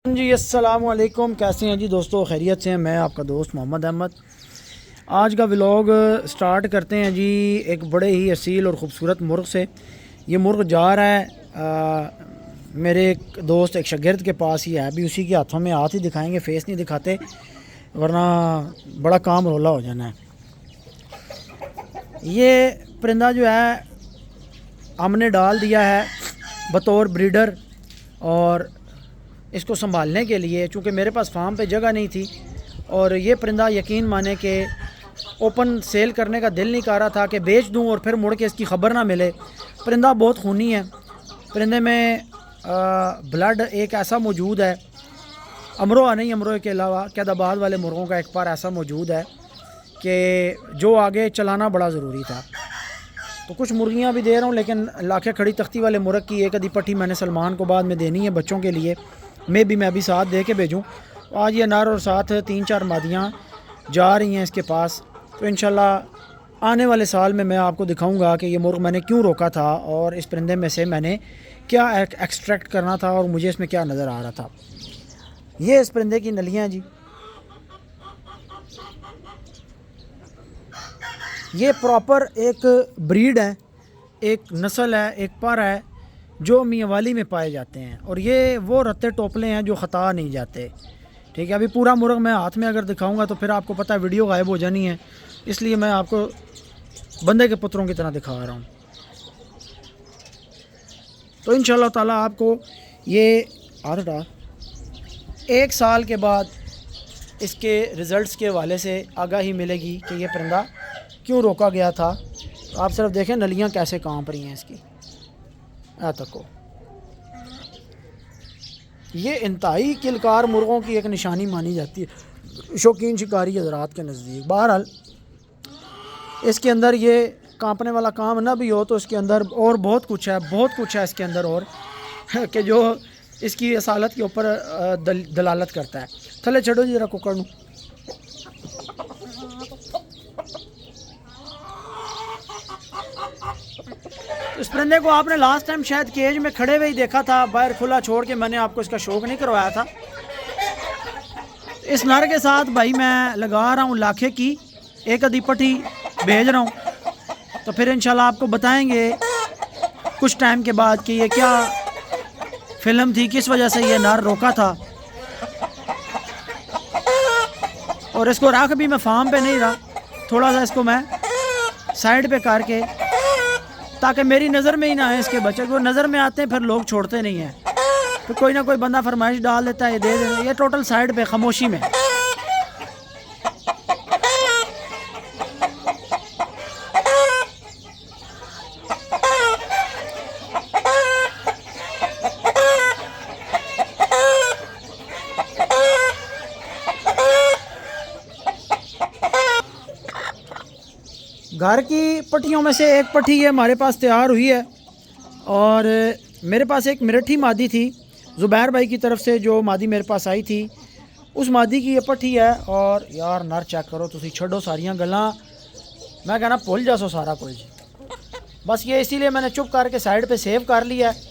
जी अस्सलाम वालेकुम, कैसे हैं जी दोस्तों? खैरियत से हैं। मैं आपका दोस्त मोहम्मद अहमद। आज का व्लॉग स्टार्ट करते हैं जी एक बड़े ही असील और ख़ूबसूरत मुर्ग से। ये मुर्ग जा रहा है मेरे एक दोस्त एक शागिर्द के पास ही है। अभी उसी के हाथों में हाथ ही दिखाएंगे, फेस नहीं दिखाते वरना बड़ा काम रोला हो जाना है। ये परिंदा जो है हमने डाल दिया है बतौर ब्रीडर, और इसको संभालने के लिए, चूँकि मेरे पास फार्म पे जगह नहीं थी और ये परिंदा यकीन माने कि ओपन सेल करने का दिल नहीं कर रहा था कि बेच दूं और फिर मुड़ के इसकी ख़बर ना मिले। परिंदा बहुत खूनी है। परिंदे में ब्लड एक ऐसा मौजूद है, अमरोहा नहीं, अमरोहे के अलावा कैदाबाद वाले मुर्गों का एक पार ऐसा मौजूद है कि जो आगे चलाना बड़ा ज़रूरी था। तो कुछ मुर्गियाँ भी दे रहा हूँ, लेकिन लाखे खड़ी तख्ती वाले मुर्ग की एक आधी पट्टी मैंने सलमान को बाद में देनी है बच्चों के लिए। मैं भी साथ दे के भेजूँ। आज ये नर और साथ 3-4 मादियाँ जा रही हैं इसके पास। तो इंशाल्लाह आने वाले साल में मैं आपको दिखाऊंगा कि ये मुर्ग मैंने क्यों रोका था और इस परिंदे में से मैंने क्या एक्सट्रैक्ट करना था और मुझे इसमें क्या नज़र आ रहा था। ये इस परिंदे की नलियाँ जी। ये प्रॉपर एक ब्रीड है, एक नस्ल है, एक पर है जो मियाँवाली में पाए जाते हैं। और ये वो रत्ते टोपले हैं जो ख़ता नहीं जाते। ठीक है, अभी पूरा मुर्ग मैं हाथ में अगर दिखाऊंगा तो फिर आपको पता है वीडियो गायब हो जानी है, इसलिए मैं आपको बंदे के पुत्रों की तरह दिखा रहा हूँ। तो इंशाल्लाह ताला आपको ये एक साल के बाद इसके रिज़ल्ट्स के हवाले से आगाही मिलेगी कि ये परिंदा क्यों रोका गया था। तो आप सिर्फ देखें नलियाँ कैसे कांप रही हैं इसकी। तक को ये इंतहाई किलकार मुर्गों की एक निशानी मानी जाती है शौकीन शिकारी हज़रात के नज़दीक। बहरहाल इसके अंदर ये कांपने वाला काम ना भी हो तो इसके अंदर और बहुत कुछ है इसके अंदर और कि जो इसकी असालत के ऊपर दलालत करता है। थले छड़ो जी जरा कुकर नू। इस परिंदे को आपने लास्ट टाइम शायद केज में खड़े हुए ही देखा था, बाहर खुला छोड़ के। मैंने आपको इसका शौक नहीं करवाया था। इस नर के साथ भाई मैं लगा रहा हूँ लाखे की एक आधी पट्टी भेज रहा हूँ। तो फिर इंशाल्लाह आपको बताएंगे कुछ टाइम के बाद कि ये क्या फिल्म थी, किस वजह से ये नर रोका था। और इसको रख भी मैं फार्म पे नहीं रहा, थोड़ा सा इसको मैं साइड पे करके, ताकि मेरी नज़र में ही ना आए इसके बच्चे। को नज़र में आते हैं फिर लोग छोड़ते नहीं हैं, तो कोई ना कोई बंदा फरमाइश डाल देता है, ये दे देते। ये टोटल साइड पे खामोशी में। घर की पट्टियों में से एक पट्टी ये हमारे पास तैयार हुई है, और मेरे पास एक मिरठी मादी थी ज़ुबैर भाई की तरफ से, जो मादी मेरे पास आई थी उस मादी की ये पट्टी है। और यार नर चेक करो, तुसी छड़ो सारियां गल्लां, मैं कहना भुल जासो सारा कुछ। बस ये इसीलिए मैंने चुप करके साइड पे सेव कर लिया है,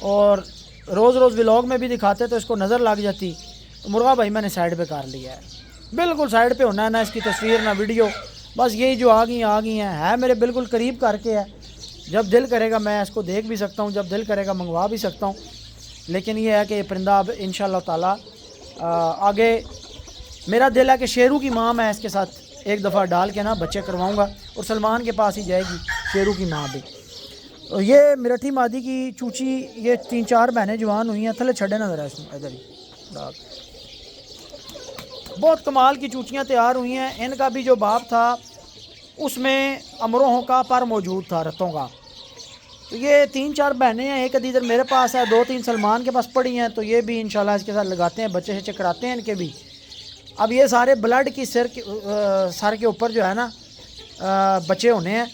और रोज़ रोज़ व्लॉग में भी दिखाते तो इसको नज़र लग जाती। तो मुर्गा भाई मैंने साइड पे कर लिया है, बिल्कुल साइड पे होना है, ना इसकी तस्वीर ना वीडियो। बस यही जो आ गई हैं है मेरे बिल्कुल करीब करके है। जब दिल करेगा मैं इसको देख भी सकता हूँ, जब दिल करेगा मंगवा भी सकता हूँ। लेकिन ये है कि ये परिंदा अब इंशाल्लाह ताला आगे मेरा दिल है कि शेरू की माँ मैं इसके साथ एक दफ़ा डाल के ना बच्चे करवाऊँगा, और सलमान के पास ही जाएगी शेरू की माँ भी। तो ये मिरठी मादी की चूची, ये 3-4 बहनें जवान हुई हैं। थले छड़े ना ज़रा इसमें, इधर ही। बहुत कमाल की चूचियाँ तैयार हुई हैं। इनका भी जो बाप था उसमें अमरोहों का पर मौजूद था, रत्तों का। तो ये 3-4 बहनें हैं, एक इधर मेरे पास है, 2-3 सलमान के पास पड़ी हैं। तो ये भी इंशाल्लाह इसके साथ लगाते हैं, बच्चे से कराते हैं इनके भी। अब ये सारे ब्लड की सर के ऊपर जो है ना बच्चे होने हैं।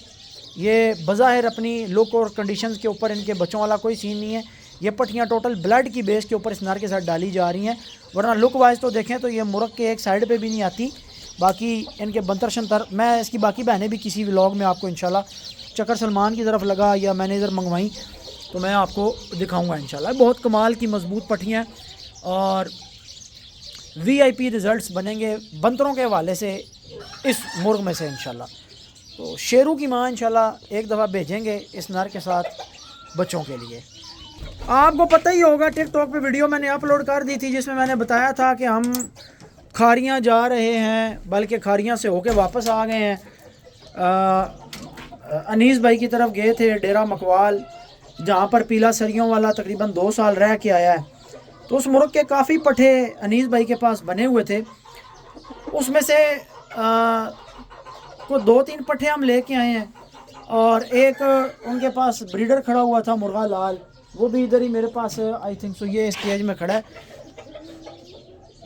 ये बज़ाहिर अपनी लुक और कंडीशंस के ऊपर इनके बच्चों वाला कोई सीन नहीं है। ये पट्टियाँ टोटल ब्लड की बेस के ऊपर इस नर के साथ डाली जा रही हैं, वरना लुक वाइज तो देखें तो ये मुर्ग के एक साइड पे भी नहीं आती। बाकी इनके बंतर शंतर, मैं इसकी बाकी बहनें भी किसी व्लॉग में आपको इंशाल्लाह चक्कर सलमान की तरफ लगा या मैंने इधर मंगवाई तो मैं आपको दिखाऊंगा इंशाल्लाह। बहुत कमाल की मज़बूत पट्टियाँ हैं और VIP रिज़ल्ट्स बनेंगे बंदरों के हवाले से इस मुर्ग में से इंशाल्लाह। तो शेरों की माँ इंशाल्लाह एक दफ़ा भेजेंगे इस नर के साथ बच्चों के लिए। आपको पता ही होगा टिकटॉक पे वीडियो मैंने अपलोड कर दी थी जिसमें मैंने बताया था कि हम खारियाँ जा रहे हैं, बल्कि खारियाँ से होके वापस आ गए हैं। अनीस भाई की तरफ गए थे डेरा मकवाल, जहाँ पर पीला सरियों वाला तकरीबन 2 साल रह के आया है। तो उस मुर्ग के काफ़ी पट्ठे अनीस भाई के पास बने हुए थे। उसमें से को 2-3 पट्ठे हम लेके आए हैं और एक उनके पास ब्रीडर खड़ा हुआ था मुर्गा लाल, वो भी इधर ही मेरे पास आई थिंक सो ये स्टेज में खड़ा है।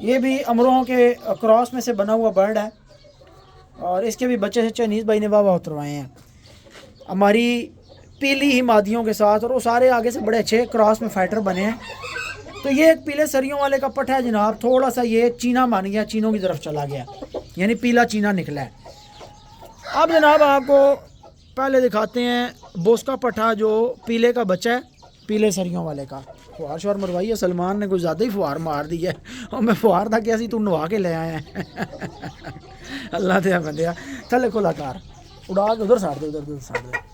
ये भी अमरों के क्रॉस में से बना हुआ बर्ड है और इसके भी बच्चे से अनीस भाई ने वाह उतरवाए हैं हमारी पीली ही मादियों के साथ, और वो सारे आगे से बड़े अच्छे क्रॉस में फाइटर बने हैं। तो ये एक पीले सरियों वाले का पट्ठा है जनाब, थोड़ा सा ये चीना मान गया, चीनों की तरफ चला गया, यानी पीला चीना निकला है। अब जनाब आपको पहले दिखाते हैं बोस का पट्ठा जो पीले का बच्चा है, पीले सरियों वाले का। फुहार शोर मरवाई है सलमान ने, कुछ ज़्यादा ही फुहार मार दी है। और मैं फुहार था कि तू नवा के ले आए हैं। अल्लाह ते बंदिया थले खुला कार उड़ा के उधर साड़ दे, उधर साड़ दे।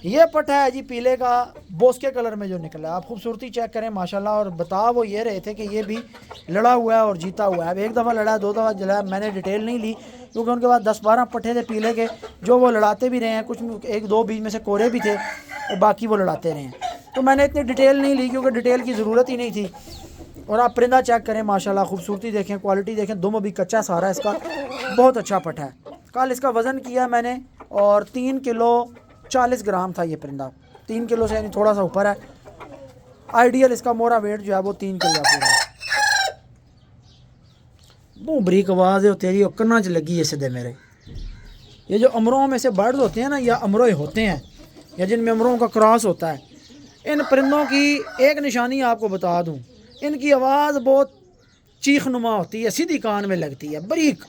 ये पट्ठा है जी पीले का, बोस के कलर में जो निकला है। आप खूबसूरती चेक करें माशाल्लाह। और बता वो ये रहे थे कि ये भी लड़ा हुआ है और जीता हुआ है। अब एक दफ़ा लड़ा है, 2 दफ़ा जला, मैंने डिटेल नहीं ली क्योंकि उनके पास 10-12 पट्ठे थे पीले के जो वो लड़ाते भी रहे हैं, कुछ 1-2 बीच में से कोरे भी थे और बाकी वो लड़ाते रहे हैं। तो मैंने इतनी डिटेल नहीं ली क्योंकि डिटेल की ज़रूरत ही नहीं थी। और आप परिंदा चेक करें माशाल्लाह, खूबसूरती देखें, क्वालिटी देखें। दुम अभी कच्चा सारा है इसका, बहुत अच्छा पट्ठा है। कल इसका वज़न किया मैंने और 3 किलो 40 ग्राम था ये परिंदा। 3 किलो से यानी थोड़ा सा ऊपर है। आइडियल इसका मोरा वेट जो है वो 3 किलो पूरा है। बहुत बरीक आवाज़ है तेरी, और कन्ना च लगी है सीधे मेरे। ये जो अमरों में से बर्ड्स होते हैं ना, या अमरोए होते हैं, या जिनमें अमरों का क्रॉस होता है, इन परिंदों की एक निशानी आपको बता दूं, इनकी आवाज़ बहुत चीख नुमा होती है, सीधी कान में लगती है, बरीक।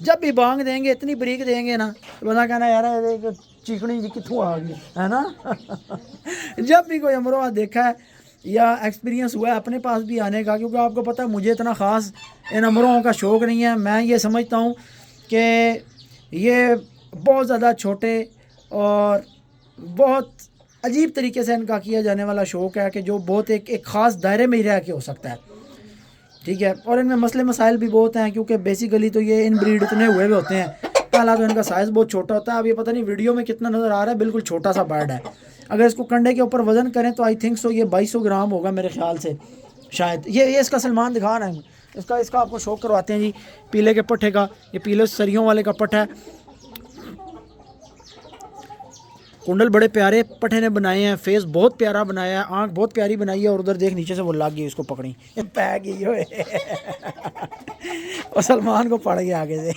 जब भी बांग देंगे इतनी बरीक देंगे ना, तो बंदा कहना यार चीखनी जी कितों आ गई है ना। जब भी कोई अमरोआ देखा है या एक्सपीरियंस हुआ है अपने पास भी आने का, क्योंकि आपको पता है मुझे इतना ख़ास इन अमरों का शौक़ नहीं है। मैं ये समझता हूँ कि ये बहुत ज़्यादा छोटे और बहुत अजीब तरीके से इनका किया जाने वाला शौक़ है कि जो बहुत एक ख़ास दायरे में ही रह के हो सकता है, ठीक है। और इनमें मसले मसाइल भी बहुत हैं क्योंकि बेसिकली तो ये इन ब्रीड इतने हुए होते हैं। पहला तो इनका साइज़ बहुत छोटा होता है। अब ये पता नहीं वीडियो में कितना नज़र आ रहा है, बिल्कुल छोटा सा बर्ड है। अगर इसको कंडे के ऊपर वज़न करें तो आई थिंक सो ये 2200 ग्राम होगा मेरे ख्याल से शायद। ये इसका सलमान दिखा रहा है, इसका आपको शौक करवाते हैं जी पीले के पट्ठे का। ये पीले सरियों वाले का पट्ठा है। कुंडल बड़े प्यारे पट्ठे ने बनाए हैं, फेस बहुत प्यारा बनाया है, आँख बहुत प्यारी बनाई है। और उधर देख नीचे से वो लाग गई, इसको पकड़ी पै गई हो। और सलमान को पड़ गया आगे से।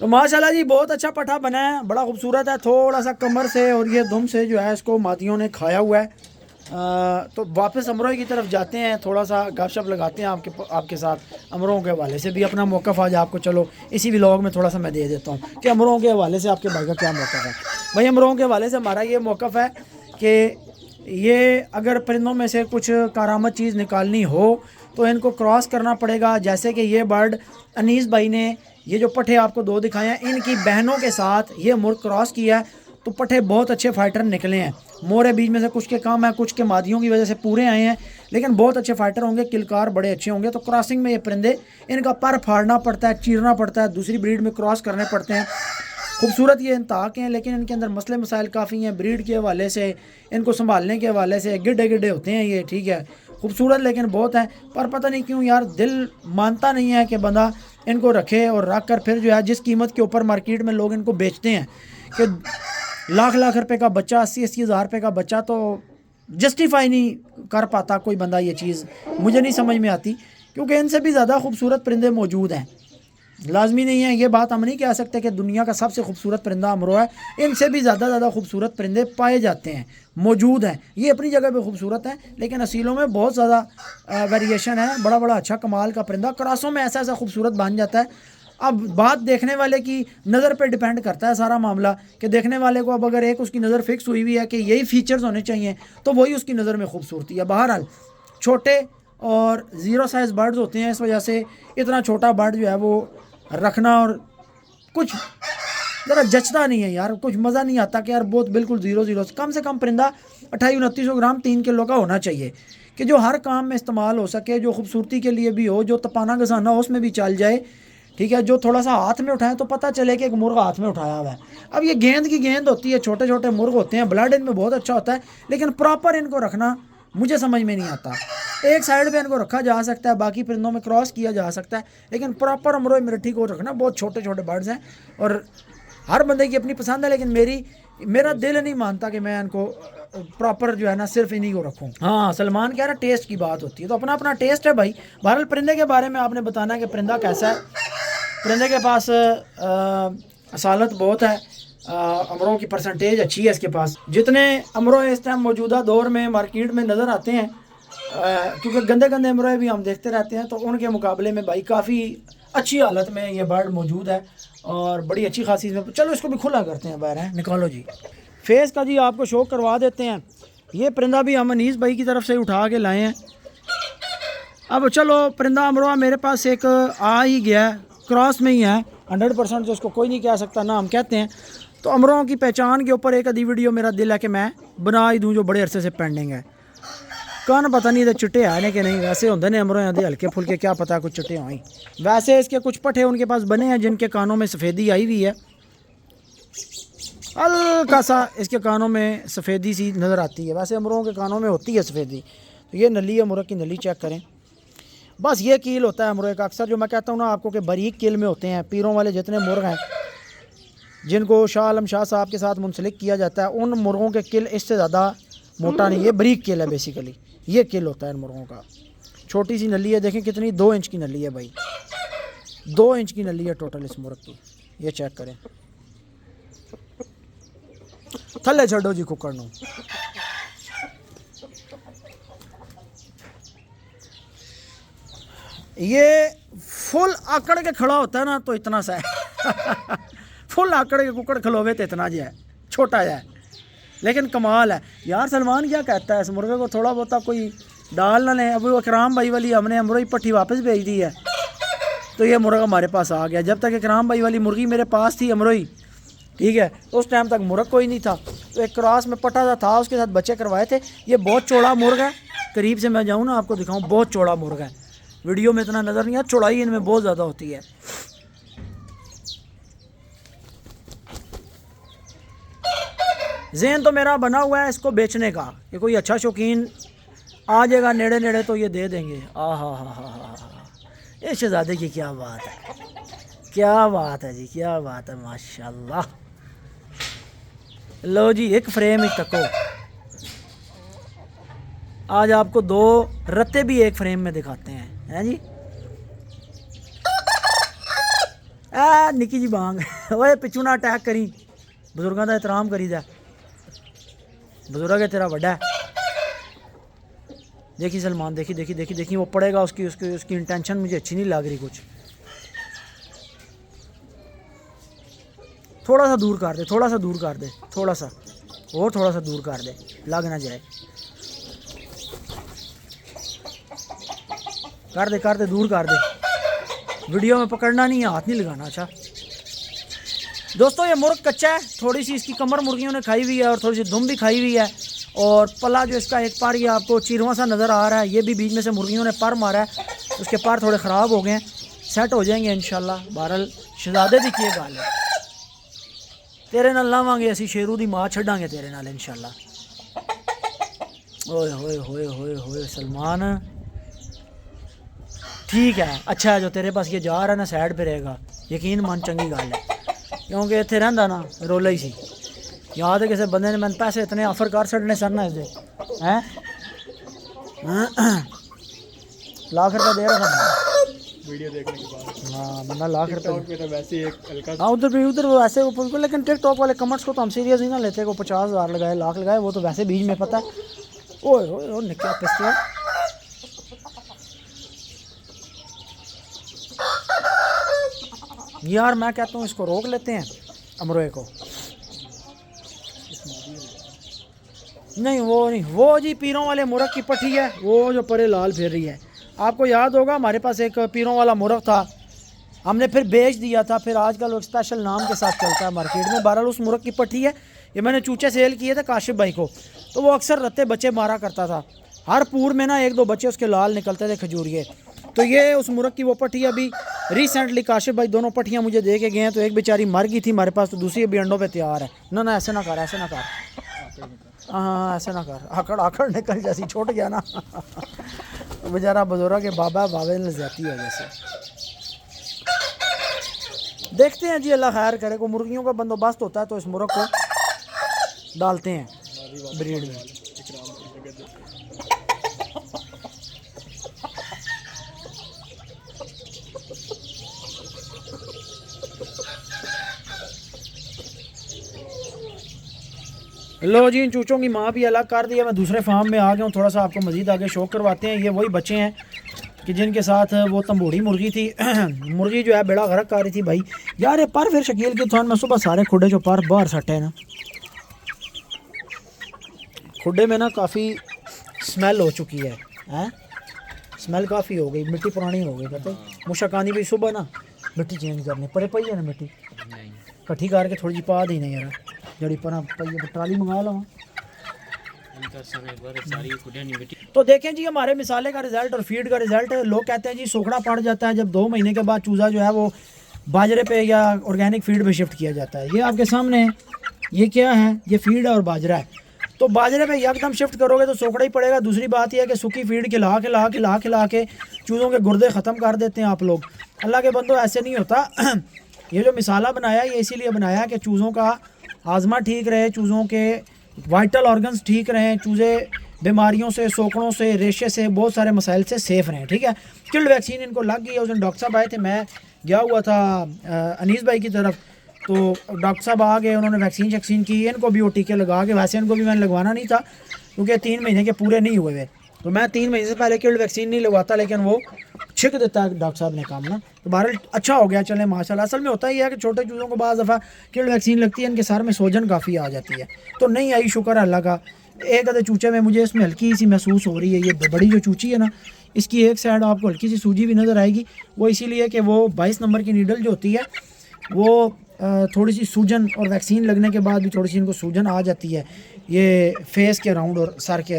तो माशाल्लाह जी बहुत अच्छा पट्ठा बना है, बड़ा खूबसूरत है। थोड़ा सा कमर से और ये दुम से जो है इसको मादियों ने खाया हुआ है। तो वापस अमरों की तरफ जाते हैं, थोड़ा सा गपशप लगाते हैं आपके साथ। अमरों के हवाले से भी अपना मौक़िफ़ आज आपको चलो इसी व्लॉग में थोड़ा सा मैं दे देता हूँ कि अमरों के हवाले से आपके भाई का क्या मौक़िफ़ है। भाई अमरों के हवाले से हमारा ये मौक़िफ़ है कि ये अगर परिंदों में से कुछ कारामद चीज़ निकालनी हो तो इनको क्रॉस करना पड़ेगा। जैसे कि ये बर्ड अनीस भाई ने ये जो पट्ठे आपको 2 दिखाए हैं, इनकी बहनों के साथ ये मुर्ग क्रॉस किया है। तो पट्ठे बहुत अच्छे फाइटर निकले हैं। मोरे बीच में से कुछ के कम है, कुछ के मादियों की वजह से पूरे आए हैं, लेकिन बहुत अच्छे फाइटर होंगे, किलकार बड़े अच्छे होंगे। तो क्रॉसिंग में ये परिंदे, इनका पर फाड़ना पड़ता है, चीरना पड़ता है, दूसरी ब्रीड में क्रॉस करने पड़ते हैं। खूबसूरत ये इंताक हैं, लेकिन इनके अंदर मसले मसाइल काफ़ी हैं। ब्रीड के हवाले से, इनको संभालने के हवाले से गिड्ढे गिड्ढे होते हैं ये, ठीक है। खूबसूरत लेकिन बहुत हैं, पर पता नहीं क्यों यार दिल मानता नहीं है कि बंदा इनको रखे और रख कर फिर जो है जिस कीमत के ऊपर मार्केट में लोग इनको बेचते हैं कि लाख रुपए का बच्चा, 80 हज़ार रुपये का बच्चा, तो जस्टिफाई नहीं कर पाता कोई बंदा। ये चीज़ मुझे नहीं समझ में आती क्योंकि इनसे भी ज़्यादा खूबसूरत परिंदे मौजूद हैं। लाजमी नहीं है, ये बात हम नहीं कह सकते कि दुनिया का सबसे खूबसूरत परिंदा अमरो है। इनसे भी ज़्यादा खूबसूरत परिंदे पाए जाते हैं, मौजूद हैं। ये अपनी जगह पे खूबसूरत हैं, लेकिन असीलों में बहुत ज़्यादा वेरिएशन है। बड़ा अच्छा कमाल का परिंदा क्रॉसों में ऐसा खूबसूरत बन जाता है। अब बात देखने वाले की नज़र पे डिपेंड करता है सारा मामला, कि देखने वाले को अब अगर एक उसकी नज़र फिक्स हुई हुई है कि यही फीचर्स होने चाहिए तो वही उसकी नज़र में खूबसूरती है। बहरहाल छोटे और ज़ीरो साइज़ बर्ड्स होते हैं, इस वजह से इतना छोटा बर्ड जो है वो रखना और कुछ ज़रा जचता नहीं है यार, कुछ मज़ा नहीं आता कि यार बहुत बिल्कुल ज़ीरो ज़ीरो। कम से कम परिंदा 2800-2900 ग्राम 3 किलो का होना चाहिए कि जो हर काम में इस्तेमाल हो सके, जो खूबसूरती के लिए भी हो, जो तपाना घसाना हो उसमें भी चल जाए, ठीक है। जो थोड़ा सा हाथ में उठाएं तो पता चले कि एक मुर्गा हाथ में उठाया हुआ है। अब ये गेंद की गेंद होती है, छोटे छोटे मुर्ग होते हैं, ब्लड इनमें बहुत अच्छा होता है, लेकिन प्रॉपर इनको रखना मुझे समझ में नहीं आता। एक साइड पे इनको रखा जा सकता है, बाकी परिंदों में क्रॉस किया जा सकता है, लेकिन प्रॉपर अमरोई मिर्ठी को रखना, बहुत छोटे छोटे बर्ड्स हैं और हर बंदे की अपनी पसंद है, लेकिन मेरा दिल नहीं मानता कि मैं इनको प्रॉपर जो है ना सिर्फ इन्हीं को रखूं। हाँ, सलमान कह रहा है टेस्ट की बात होती है, तो अपना अपना टेस्ट है भाई। बहरहाल परिंदे के बारे में आपने बताना है कि परिंदा कैसा है। परिंदे के पास असालत बहुत है, अमरों की परसेंटेज अच्छी है इसके पास। जितने अमरों इस टाइम मौजूदा दौर में मार्केट में नज़र आते हैं, क्योंकि गंदे गंदे अमरों भी हम देखते रहते हैं, तो उनके मुकाबले में भाई काफ़ी अच्छी हालत में ये बर्ड मौजूद है और बड़ी अच्छी खासी इसमें। चलो इसको भी खुला करते हैं, बाहर है निकालो जी। फेस का जी आपको शो करवा देते हैं। ये परिंदा भी हम अनीस भाई की तरफ से उठा के लाए हैं। अब चलो परिंदा अमरोआ मेरे पास एक आ ही गया है, क्रॉस में ही है 100%, तो उसको कोई नहीं कह सकता ना हम कहते हैं। तो अमरों की पहचान के ऊपर एक आधी वीडियो मेरा दिल है कि मैं बना ही दूँ, जो बड़े अरसे से पेंडिंग है। कान पता नहीं चिट्टे है ने कि नहीं, वैसे होंगे ने अमरों आदि हल्के फुल्के, क्या पता कुछ चिट्टे हों। वैसे इसके कुछ पट्टे उनके पास बने हैं जिनके कानों में सफ़ेदी आई हुई है, हल्का सा इसके कानों में सफ़ेदी सी नज़र आती है। वैसे अमरों के कानों में होती है सफ़ेदी। तो ये नली है, मुर्ग की नली चेक करें। बस ये कील होता है मुर्गे का। अक्सर जो मैं कहता हूँ ना आपको कि बारीक कील में होते हैं, पीरों वाले जितने मुर्ग हैं जिनको शाह आलम शाह साहब के साथ मुंसलिक किया जाता है, उन मुर्गों के किल इससे ज़्यादा मोटा नहीं, ये बारीक किल है बेसिकली, ये किल होता है इन मुर्गों का। छोटी सी नली है, देखें कितनी, 2 इंच की नली है भाई, 2 इंच की नली है टोटल इस मुर्ग की। ये चेक करें, थले छो जी कुकर नू। ये फुल आकड़ के खड़ा होता है ना तो इतना सा है फुल आकड़ के कुकड़ खलोवे तो इतना जो है, छोटा है, लेकिन कमाल है यार। सलमान क्या कहता है, इस मुर्गे को थोड़ा बहुत कोई डाल ना लें। अभी वो इकराम भाई वाली हमने अमरोई पट्टी वापस भेज दी है, तो ये मुर्गा हमारे पास आ गया। जब तक इकराम भाई वाली मुर्गी मेरे पास थी अमरोई, ठीक है, तो उस टाइम तक मुर्ग कोई नहीं था, तो एक क्रॉस में पटा सा था, उसके साथ बच्चे करवाए थे। ये बहुत चौड़ा मुर्ग है, करीब से मैं जाऊँ ना आपको दिखाऊँ, बहुत चौड़ा मुर्ग है। वीडियो में इतना नज़र नहीं आता, चौड़ाई इनमें बहुत ज़्यादा होती है। ज़हन तो मेरा बना हुआ है इसको बेचने का, कि कोई अच्छा शौकीन आ जाएगा नेड़े नेड़े तो ये दे देंगे। हा, ये शहजादे की क्या बात है, क्या बात है जी, क्या बात है, माशाल्लाह। लो जी, एक फ्रेम ही तको। आज आपको 2 रत्ते भी एक फ्रेम में दिखाते हैं जी। निकी जी बांग ओए पिछू ना अटैक करी, बुजुर्गों का एहतराम करीदा, बुजुर्ग है तेरा वड्डा है। देखी सलमान, देखी देखी देखी देखी, वो पड़ेगा, उसकी उसकी उसकी इंटेंशन मुझे अच्छी नहीं लग रही कुछ। थोड़ा सा दूर कर दे, थोड़ा सा दूर कर दे, थोड़ा सा और थोड़ा सा दूर कर दे, लग ना जाए। कर दे दूर कर दे, वीडियो में पकड़ना नहीं है, हाथ नहीं लगाना। अच्छा दोस्तों, ये मुर्ग कच्चा है, थोड़ी सी इसकी कमर मुर्गियों ने खाई हुई है और थोड़ी सी दुम भी खाई हुई है, और पला जो इसका एक पर ये आपको चिरवा सा नज़र आ रहा है, ये भी बीच में से मुर्गियों ने पर मारा है, उसके पर थोड़े ख़राब हो गए हैं, सेट हो जाएंगे इंशाल्लाह। बहरहाल शहजादे दी की गल है, तेरे नाल लावांगे असी शेरू दी माँ छड्डांगे तेरे नाल इंशाल्लाह। ओए होए होए होए होए सलमान, ठीक है, अच्छा है जो तेरे पास ये जा रहा है ना, साइड पे रहेगा, यकीन मान चंगी गल है, क्योंकि इतने रहा ना रोला ही सी। याद है किसी बंदे ने मैंने पैसे इतने ऑफर कर छड़ने सर ना इसके हैं, लाख रुपये दे रहा था वीडियो देखने के बाद। हाँ, बंदा लाख रुपये तो वैसे ही एक हल्का, हाँ उधर भी उधर वैसे वो, लेकिन टिकटॉक वाले कमेंट्स को तो हम सीरियस नहीं ना लेते, को 50,000 लगाए, लाख लगाए, वो तो वैसे बीच में पता है। ओए ओए निकला पिस्टल, यार मैं कहता हूँ इसको रोक लेते हैं, अमरोए को। नहीं वो नहीं, वो जी पीरों वाले मुर्ग की पट्टी है, वो जो परे लाल फिर रही है। आपको याद होगा हमारे पास एक पीरों वाला मुर्ग था, हमने फिर बेच दिया था, फिर आजकल वो स्पेशल नाम के साथ चलता है मार्केट में। बहरहाल उस मुर्ग की पट्टी है, ये मैंने चूचे सेल किए थे काशिफ भाई को, तो वो अक्सर रत्ते बच्चे मारा करता था। हर पूर में ना 1-2 बच्चे उसके लाल निकलते थे खजूरिए। तो ये उस मुर्ग की वो पट्टी अभी रिसेंटली काशिफ भाई दोनों पट्टियाँ मुझे दे के गए हैं, तो एक बेचारी मर गई थी हमारे पास, तो दूसरी अभी अंडों पे तैयार है। ना ना ऐसे ना कर, ऐसे ना कर, हाँ ऐसे ना कर, आकड़ आकड़ निकल जैसी छोट गया ना बेचारा बुजुर्ग के बाबा बाबे ने जाती है जैसे। देखते हैं जी, अल्लाह खैर करे। को मुर्गियों का बंदोबस्त होता है तो इस मुर्ग को डालते हैं ब्रीड में। लो जी, इन चूचों की माँ भी अलग कर दिया, मैं दूसरे फार्म में आ गया हूँ। थोड़ा सा आपको मज़ीद आगे शौक करवाते हैं। ये वही बच्चे हैं कि जिनके साथ वो तंबूड़ी मुर्गी थी मुर्गी जो है बेड़ा गर्क कर रही थी भाई। यार ये पर फिर शकील के थान में सुबह सारे खुडे जो पर बाहर सटे हैं ना, खुडे में ना काफ़ी स्मेल हो चुकी है, हैं स्मेल काफ़ी हो गई, मिट्टी पुरानी हो गई। पता मुशकानी भी सुबह ना मिट्टी चेंज करनी परे पई है ना, मिट्टी कट्ठी करके थोड़ी जी पा दी ना यार, जड़ी पर ट्राली मंगा लो। तो देखें जी हमारे मिसाले का रिजल्ट और फीड का रिजल्ट। लोग कहते हैं जी सोखड़ा पड़ जाता है जब 2 महीने के बाद चूज़ा जो है वो बाजरे पे या ऑर्गेनिक फीड पे शिफ्ट किया जाता है। ये आपके सामने है, ये क्या है, ये फीड है और बाजरा है। तो बाजरे पे एकदम शिफ्ट करोगे तो सोखड़ा ही पड़ेगा। दूसरी बात यह है कि सूखी फीड खिला के चूज़ों के गुर्दे ख़त्म कर देते हैं आप लोग। अल्लाह के बंदो ऐसे नहीं होता ये जो मिसाला बनाया ये इसीलिए बनाया कि चूज़ों का हाजमा ठीक रहे, चूज़ों के वाइटल ऑर्गन्स ठीक रहें, चूज़े बीमारियों से, सोकड़ों से, रेशे से, बहुत सारे मसाइल से सेफ़ रहें। ठीक है, चिल्ड वैक्सीन इनको लग गई है। उस दिन डॉक्टर साहब आए थे, मैं गया हुआ था अनीस भाई की तरफ, तो डॉक्टर साहब आ गए, उन्होंने वैक्सीन की, इनको भी वो टीके लगा के। वैसे इनको भी मैंने लगवाना नहीं था क्योंकि 3 महीने के पूरे नहीं हुए थे, तो मैं 3 महीने से पहले चिल्ड वैक्सीन नहीं लगवाता, लेकिन वो छिक देता है डॉक्टर साहब ने काम ना, तो बहरहाल अच्छा हो गया। चले माशाल्लाह। असल में होता ही है कि छोटे चूज़ों को बाज़ दफ़ा चिल्ड वैक्सीन लगती है, इनके सर में सोजन काफ़ी आ जाती है, तो नहीं आई, शुक्र है अल्लाह का। एक आधे चूचे में मुझे इसमें हल्की सी महसूस हो रही है। ये बड़ी जो चूची है ना, इसकी एक साइड आपको हल्की सी सूजी भी नज़र आएगी, वो इसीलिए कि वो 22 नंबर की नीडल जो होती है वो थोड़ी सी सूजन, और वैक्सीन लगने के बाद भी थोड़ी सी इनको सूजन आ जाती है ये फेस के राउंड और सर के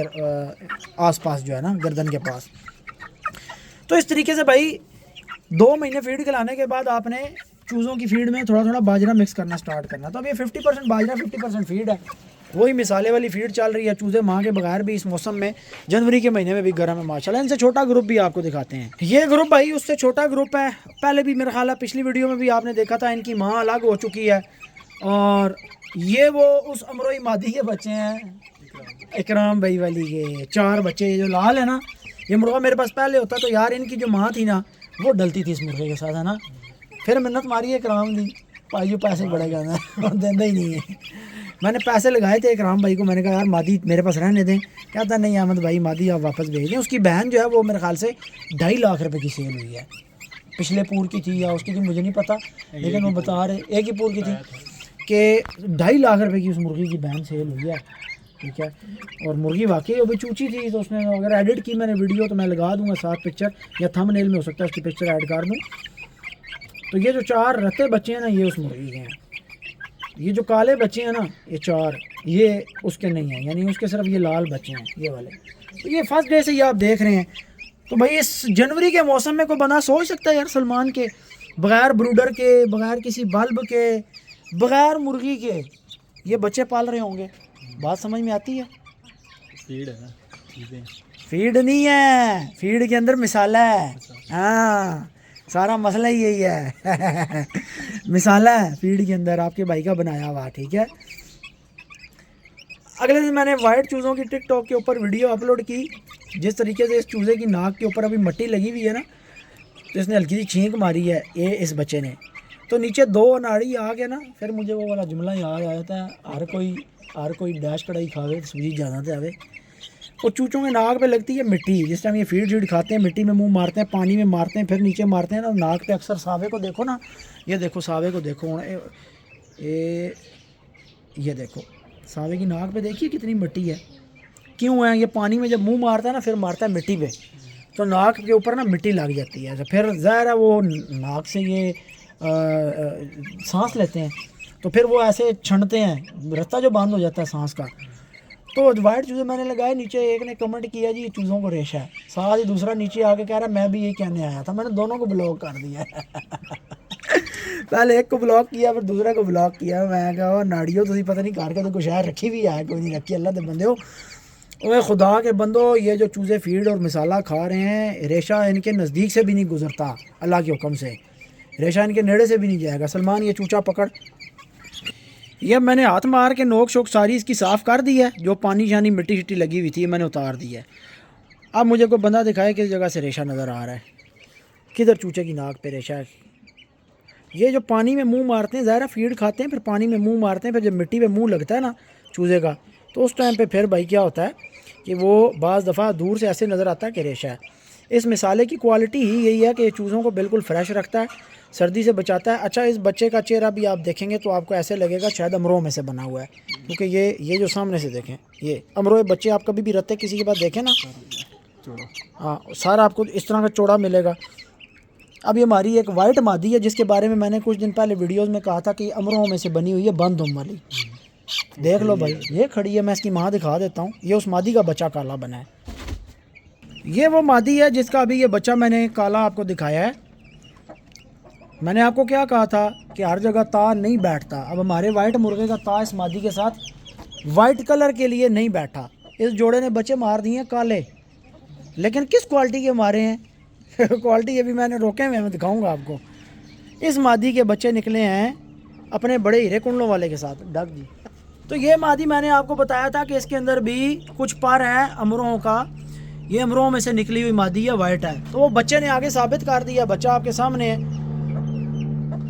आसपास जो है ना, गर्दन के पास। तो इस तरीके से भाई 2 महीने फीड खिलाने के बाद आपने चूज़ों की फीड में थोड़ा थोड़ा बाजरा मिक्स करना स्टार्ट करना। तो अब ये 50% बाजरा 50% फीड है, वही मिसाले वाली फीड चल रही है। चूज़े माँ के बगैर भी इस मौसम में, जनवरी के महीने में भी गर्म है माशाल्लाह। इनसे छोटा ग्रुप भी आपको दिखाते हैं। ये ग्रुप भाई उससे छोटा ग्रुप है, पहले भी मेरा ख्याल है पिछली वीडियो में भी आपने देखा था, इनकी माँ अलग हो चुकी है। और ये वो उस अमरोई मादी के बच्चे हैं, इकराम भाई वाली के 4 बच्चे। ये जो लाल है ना, ये मुर्गा मेरे पास पहले होता, तो यार इनकी जो माँ थी ना वो डलती थी इस मुर्गे के साथ, है ना। फिर मिन्नत मारी है इकराम दी, भाई जो पैसे बड़े गए और देंदा ही नहीं है। मैंने पैसे लगाए थे इकराम भाई को, मैंने कहा यार मादी मेरे पास रहने दें। कहता नहीं अहमद भाई मादी आप वापस भेज दें। उसकी बहन जो है वो मेरे ख्याल से 2.5 लाख रुपए की सेल हुई है, पिछले पूर की थी या उसकी थी मुझे नहीं पता, लेकिन वो बता रहे एक ही पूर की थी कि 2.5 लाख रुपए की उस मुर्गी की बहन सेल हुई है। ठीक है, और मुर्गी वाकई वो भी चूची थी, तो उसने अगर एडिट की मैंने वीडियो तो मैं लगा दूंगा साथ पिक्चर, या थंबनेल में हो सकता है उसकी पिक्चर ऐड कर दूँ। तो ये जो 4 रत्ते बच्चे हैं ना, ये उस मुर्गी के हैं। ये जो काले बच्चे हैं ना, ये 4 ये उसके नहीं हैं, यानी उसके सिर्फ ये लाल बच्चे हैं ये वाले। तो ये फर्स्ट डे से ये आप देख रहे हैं। तो भाई इस जनवरी के मौसम में कोई बंदा सोच सकता है यार सलमान के बग़ैर ब्रूडर के, बग़ैर किसी बल्ब के, बग़ैर मुर्गी के ये बच्चे पाल रहे होंगे? बात समझ में आती है? फीड है ना, चीज़ें फीड नहीं है, फीड के अंदर मिसाला है। हाँ सारा मसला ही यही है मिसाला है फीड के अंदर, आपके भाई का बनाया हुआ। ठीक है, अगले दिन मैंने वाइट चूज़ों की टिकटॉक के ऊपर वीडियो अपलोड की। जिस तरीके से इस चूज़े की नाक के ऊपर अभी मट्टी लगी हुई है ना, तो इसने हल्की सी छींक मारी है ये इस बच्चे ने, तो नीचे 2 अनाड़ी आ गए ना। फिर मुझे वो वाला जुमला याद आया था, हर कोई डैश कढ़ाई खावे सूजी ज़्यादा तो आवे। और चूचों के नाक पे लगती है मिट्टी। जिस टाइम ये फीड खाते हैं मिट्टी में मुंह मारते हैं, पानी में मारते हैं, फिर नीचे मारते हैं ना, नाक पे अक्सर सावे को देखो ना, ये देखो सावे को देखो, ये देखो सावे की नाक पे देखिए कितनी मिट्टी है। क्यों है? ये पानी में जब मुंह मारता है ना, फिर मारता है मिट्टी पे, तो नाक के ऊपर ना मिट्टी लग जाती है, तो फिर ज़ाहिर है वो नाक से ये सांस लेते हैं, तो फिर वो ऐसे छंटते हैं, रास्ता जो बंद हो जाता है सांस का। तो वाइट चूज़े मैंने लगाए, नीचे एक ने कमेंट किया जी ये चूज़ों को रेशा है, साथ ही दूसरा नीचे आके कह रहा है मैं भी यही कहने आया था। मैंने दोनों को ब्लॉक कर दिया पहले एक को ब्लॉक किया, फिर दूसरे को ब्लॉक किया। मैं कहा नाड़ियों तुम पता नहीं कार के तो कुछ है रखी हुई है, कोई नहीं रखी, अल्लाह के बंदे हो, ओए खुदा के बंदो, ये जो चूज़े फीड और मिसाला खा रहे हैं, रेशा इनके नज़दीक से भी नहीं गुजरता, अल्लाह के हुक्म से रेशा इनके नेड़े से भी नहीं जाएगा। सलमान ये चूचा पकड़, ये मैंने हाथ मार के नोक शोक सारी इसकी साफ़ कर दी है, जो पानी शानी मिट्टी शिट्टी लगी हुई थी मैंने उतार दी है। अब मुझे कोई बंदा दिखाए किस जगह से रेशा नज़र आ रहा है, किधर चूचे की नाक पे रेशा है। ये जो पानी में मुंह मारते हैं, ज़ाहिर फीड खाते हैं, फिर पानी में मुंह मारते हैं, फिर जब मिट्टी पे मुंह लगता है ना चूज़े का, तो उस टाइम पे फिर भाई क्या होता है कि वो बाज़ दफ़ा दूर से ऐसे नज़र आता है कि रेशा है। इस मिसाले की क्वालिटी ही यही है कि ये चूज़ों को बिल्कुल फ्रेश रखता है, सर्दी से बचाता है। अच्छा, इस बच्चे का चेहरा भी आप देखेंगे तो आपको ऐसे लगेगा शायद अमरों में से बना हुआ है, क्योंकि ये जो सामने से देखें, ये अमरों बच्चे आप कभी भी रखते किसी के पास देखें ना, हाँ सारा आपको इस तरह का चौड़ा मिलेगा। अब ये हमारी एक वाइट मादी है जिसके बारे में मैंने कुछ दिन पहले वीडियोज़ में कहा था कि अमरों में से बनी हुई है, बंद दुम वाली। देख लो भाई, ये खड़ी है, मैं इसकी माँ दिखा देता हूँ। ये उस मादी का बच्चा काला बना है, ये वो मादी है जिसका अभी ये बच्चा मैंने काला आपको दिखाया है। मैंने आपको क्या कहा था कि हर जगह ता नहीं बैठता। अब हमारे वाइट मुर्गे का ता इस मादी के साथ वाइट कलर के लिए नहीं बैठा। इस जोड़े ने बच्चे मार दिए काले, लेकिन किस क्वालिटी के मारे हैं क्वालिटी ये भी मैंने रोके हुए, मैं दिखाऊंगा आपको। इस मादी के बच्चे निकले हैं अपने बड़े हीरे कुंडलों वाले के साथ, डग जी। तो ये मादी मैंने आपको बताया था कि इसके अंदर भी कुछ पर है अमरों का, ये अमरों में से निकली हुई मादी है, वाइट है। तो वो बच्चे ने आगे साबित कर दिया, बच्चा आपके सामने है।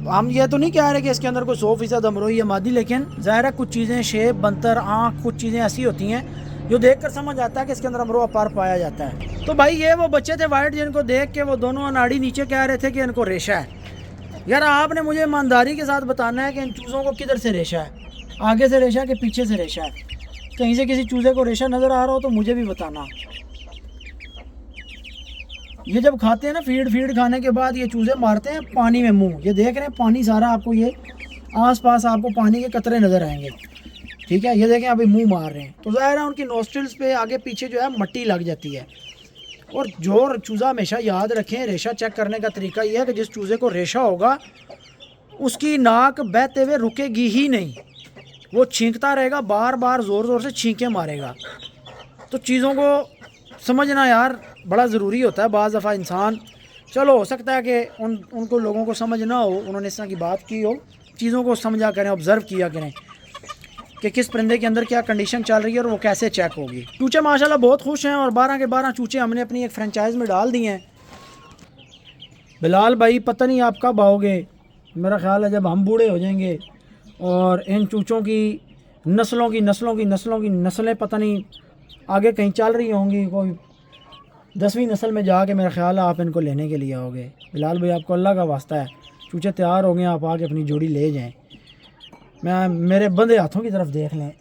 हम ये तो नहीं कह रहे कि इसके अंदर कोई 100% अमरोही है मादी, लेकिन ज़ाहिर है कुछ चीज़ें शेप बनतर आँख कुछ चीज़ें ऐसी होती हैं जो देखकर समझ आता है कि इसके अंदर अमरोहा पार पाया जाता है। तो भाई ये वो बच्चे थे वाइट जिनको देख के वो दोनों अनाड़ी नीचे कह रहे थे कि इनको रेशा है। यार आपने मुझे ईमानदारी के साथ बताना है कि इन चूज़ों को किधर से रेशा है, आगे से रेशा कि पीछे से रेशा है। कहीं से किसी चूज़े को रेशा नज़र आ रहा हो तो मुझे भी बताना। ये जब खाते हैं ना फीड खाने के बाद ये चूज़े मारते हैं पानी में मुंह, ये देख रहे हैं पानी सारा आपको, ये आसपास आपको पानी के कतरे नज़र आएंगे, ठीक है। ये देखें अभी मुंह मार रहे हैं, तो ज़ाहिर है उनकी नोस्ट्रिल्स पे आगे पीछे जो है मट्टी लग जाती है। और जो चूज़ा हमेशा याद रखें, रेशा चेक करने का तरीका ये है कि जिस चूज़े को रेशा होगा उसकी नाक बहते हुए रुकेगी ही नहीं, वो छींकता रहेगा, बार बार ज़ोर ज़ोर से छींके मारेगा। तो चीज़ों को समझना यार बड़ा ज़रूरी होता है। बाज़ दफ़ा इंसान, चलो हो सकता है कि उनको लोगों को समझ ना हो, उन्होंने इस तरह की बात की हो, चीज़ों को समझा करें, ऑब्ज़र्व किया करें कि किस परिंदे के अंदर क्या कंडीशन चल रही है और वो कैसे चेक होगी। चूचे माशाल्लाह बहुत खुश हैं और 12 के 12 चूचे हमने अपनी एक फ्रेंचाइज़ में डाल दिए हैं। बिलाल भाई पता नहीं आप कब आओगे, मेरा ख़्याल है जब हम बूढ़े हो जाएंगे और इन चूचों की नस्लें पता नहीं आगे कहीं चल रही होंगी, कोई 10वीं नस्ल में जाके मेरा ख्याल है आप इनको लेने के लिए आओगे। बिलाल भाई आपको अल्लाह का वास्ता है, चूचे तैयार हो गए, आप आके अपनी जोड़ी ले जाएं। मैं मेरे बंदे हाथों की तरफ देख लें,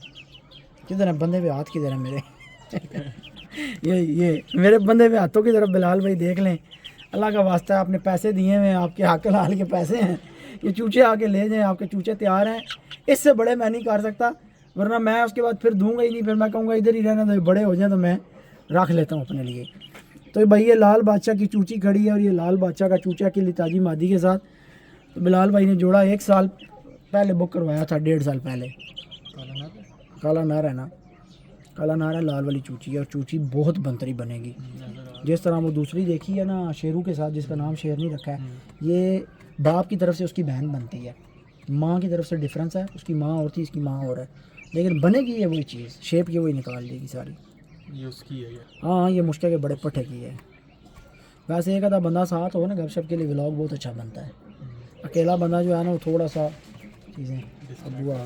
किधर है बंदे पे हाथ, किधर है मेरे ये मेरे बंदे पे हाथों की तरफ बिलाल भाई देख लें, अल्लाह का वास्ता है। आपने पैसे दिए हुए हैं, आपके हक लाल के पैसे हैं, ये चूचे आके ले जाएं, आपके चूचे तैयार हैं। इससे बड़े मैं नहीं कर सकता, वरना मैं उसके बाद फिर दूंगा ही नहीं, फिर मैं कहूँगा इधर ही रहना, तो बड़े हो जाएं तो मैं रख लेता हूँ अपने लिए। तो भाई ये लाल बादशाह की चूची खड़ी है और ये लाल बादशाह का चूचा की लिताजी मादी के साथ। तो बिलाल भाई ने जोड़ा 1 साल पहले बुक करवाया था, 1.5 साल पहले। काला नार है ना, काला नार है, लाल वाली चूची है और चूची बहुत बंतरी बनेगी। जिस तरह वो दूसरी देखी है ना शेरू के साथ, जिसका नाम शेर नहीं रखा है, ये बाप की तरफ से उसकी बहन बनती है, माँ की तरफ से डिफरेंस है, उसकी माँ और थी, इसकी माँ और है, लेकिन बनेगी ये वही चीज़, शेप ये वही निकाल देगी सारी। ये उसकी है? हाँ ये मुश्किल के बड़े पट्टे की है। वैसे एक आधा बंदा साथ हो ना गपशप के लिए व्लॉग बहुत अच्छा बनता है। अकेला बंदा जो है ना वो थोड़ा सा चीज़ें, अब हुआ